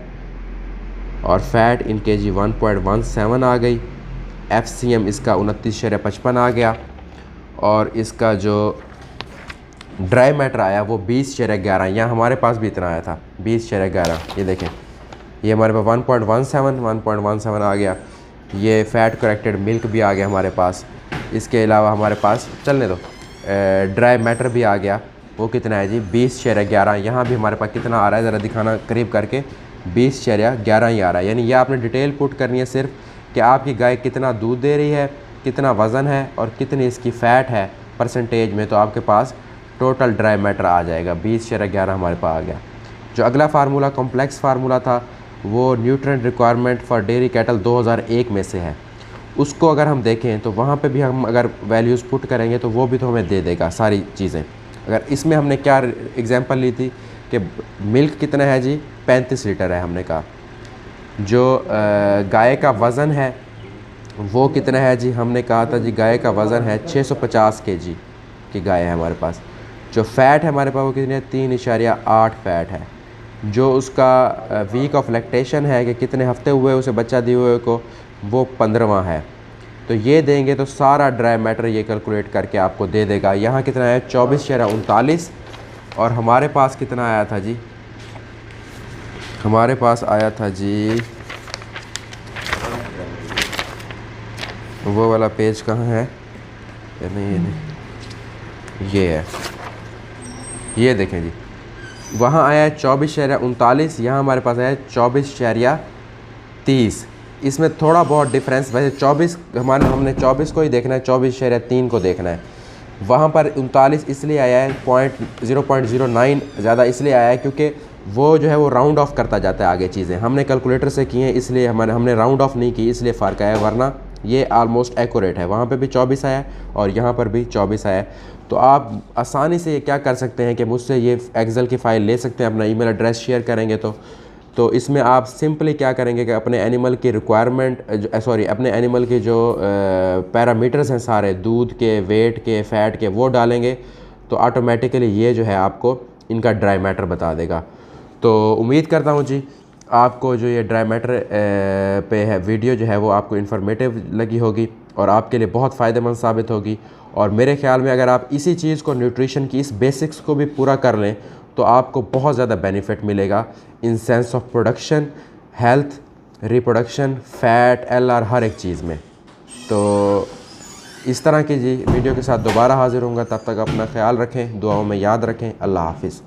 और फ़ैट इन kg 1.17 आ गई। FCM इसका 29.55 आ गया, और इसका जो ड्राई मैटर आया वो 20.11, यहाँ हमारे पास भी इतना आया था 20.11। ये देखें ये हमारे पास 1.17 आ गया। ये फ़ैट करेक्टेड मिल्क भी आ गया हमारे पास। इसके अलावा हमारे पास चलने दो ड्राई मैटर भी आ गया, वो कितना है जी 20.11। यहाँ भी हमारे पास कितना आ रहा है ज़रा दिखाना करीब करके, 20.11 ही आ रहा है। यानी ये आपने डिटेल पुट करनी है सिर्फ कि आपकी गाय कितना दूध दे रही है, कितना वज़न है और कितनी इसकी फ़ैट है परसेंटेज में, तो आपके पास टोटल ड्राई मैटर आ जाएगा 20.11 हमारे पास आ गया। जो अगला फार्मूला कॉम्प्लेक्स फार्मूला था वो nutrient requirement for dairy cattle 2001 में से है। उसको अगर हम देखें तो वहाँ पे भी हम अगर वैल्यूज़ पुट करेंगे तो वो भी तो हमें दे देगा सारी चीज़ें। अगर इसमें हमने क्या एग्जांपल ली थी कि मिल्क कितना है जी 35 लीटर है, हमने कहा जो गाय का वज़न है वो कितना है जी, हमने कहा था जी गाय का वज़न है 650 केजी की गाय है हमारे पास। जो फ़ैट है हमारे पास वो कितनी है 3.8 फ़ैट है। जो उसका वीक ऑफ लैक्टेशन है कि कितने हफ्ते हुए उसे बच्चा दिए हुए को, वो 15वां है। तो ये देंगे तो सारा ड्राई मैटर ये कैलकुलेट करके आपको दे देगा। यहाँ कितना है 24.39, और हमारे पास कितना आया था जी, हमारे पास आया था जी, वो वाला पेज कहाँ है, ये नहीं, ये है, ये देखें जी, वहाँ आया है 24.39, यहाँ हमारे पास आया है 24.30। इसमें थोड़ा बहुत डिफरेंस, वैसे 24 हमने 24 को ही देखना है, 24.3 को देखना है। वहाँ पर 39 इसलिए आया है, 0.09 ज़्यादा इसलिए आया है क्योंकि वो जो है वो राउंड ऑफ करता जाता है आगे चीज़ें, हमने कैलकुलेटर से की हैं इसलिए हमने राउंड ऑफ नहीं की, इसलिए फ़र्क आया, वरना ये आलमोस्ट एक्यूरेट है। वहाँ पे भी 24 आया और यहाँ पर भी 24 आया। तो आप आसानी से ये क्या कर सकते हैं कि मुझसे ये एक्सेल की फ़ाइल ले सकते हैं, अपना ईमेल एड्रेस शेयर करेंगे तो तो इसमें आप सिंपली क्या करेंगे कि अपने एनिमल की रिक्वायरमेंट अपने एनिमल के जो पैरामीटर्स हैं सारे, दूध के, वेट के, फ़ैट के, वो डालेंगे तो ऑटोमेटिकली ये जो है आपको इनका ड्राई मैटर बता देगा। तो उम्मीद करता हूँ जी आपको जो ये ड्राई मैटर पे है वीडियो जो है वो आपको इन्फॉर्मेटिव लगी होगी और आपके लिए बहुत फ़ायदेमंद साबित होगी। और मेरे ख्याल में अगर आप इसी चीज़ को, न्यूट्रिशन की इस बेसिक्स को भी पूरा कर लें तो आपको बहुत ज़्यादा बेनिफिट मिलेगा in sense of production, health, reproduction, fat, LR, हर एक चीज़ में। तो इस तरह की जी वीडियो के साथ दोबारा हाज़िर होऊंगा। तब तक अपना ख्याल रखें, दुआओं में याद रखें। अल्लाह हाफ़िज़।